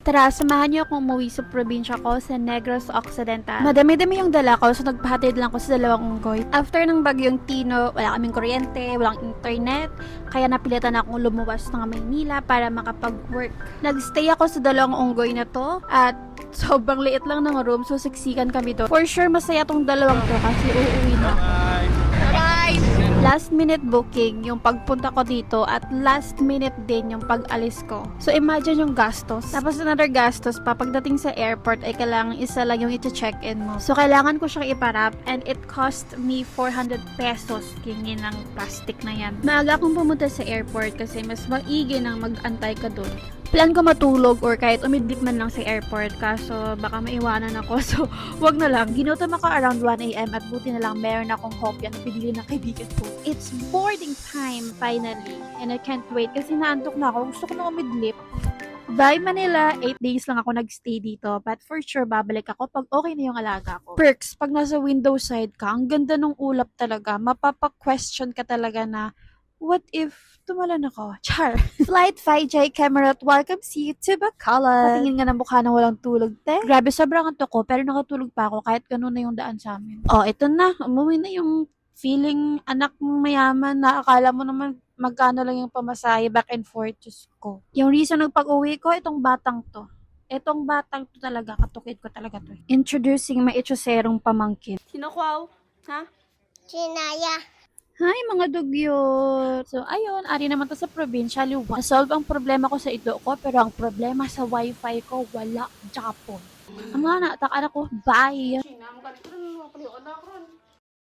Tara, samahan niyo akong umuwi sa probinsya ko sa Negros Occidental. Madami-dami yung dala ko, so nagpahatid lang ko sa dalawang unggoy. After ng bagyong Tino, wala kaming kuryente, walang internet, kaya napilitan akong lumuwas ng Maynila para makapag-work. Nagstay ako sa dalawang unggoy na to at sobrang liit lang ng room, so siksikan kami doon. For sure, masaya tong dalawang to kasi uuwi na ako. Last minute booking yung pagpunta ko dito at last minute din yung pag-alis ko. So imagine yung gastos. Tapos another gastos pa pagdating sa airport ay kailangan isa lang yung i-check-in mo. So kailangan ko siyang iparap and it cost me 400 pesos kingin ng plastic na yan. Maaga akong pumunta sa airport kasi mas maigi nang mag-antay ka dun. Plan ko matulog or kahit umidlip man lang sa airport kaso baka maiwanan ako so wag na lang. Ginutom ako around 1 a.m. at buti na lang meron akong hopya na pinili ng kaibigan ko. It's boarding time finally and I can't wait kasi naantok na ako. Gusto ko na umidlip. Bye Manila! 8 days lang ako nagstay dito but for sure babalik ako pag okay na yung alaga ko. Perks, pag nasa window side ka, ang ganda ng ulap talaga. Mapapa-question ka talaga na what if tumalan ako? Char! Flight 5J Camerot, welcome see you to Bacolod. Patingin nga ng mukha na walang tulog, te. Grabe, sobrang antok ko, pero nakatulog pa ako kahit ganun na yung daan sa amin. Oh, ito na. Umuwi na yung feeling anak mong mayaman na akala mo naman magkano lang yung pamasahe back and forth. Diyos ko. Yung reason ng pag-uwi ko, itong batang to. Itong batang to talaga, katukid ko talaga to. Introducing my itchoserong pamangkin. Sino ko? Ha? Sinaya. Hi mga dugyot! So ayun, ari naman to sa probinsya, Liwan. Nasolve ang problema ko sa ito ko, pero ang problema sa wifi ko, wala Japon. Ang mga natak anak ko, bye!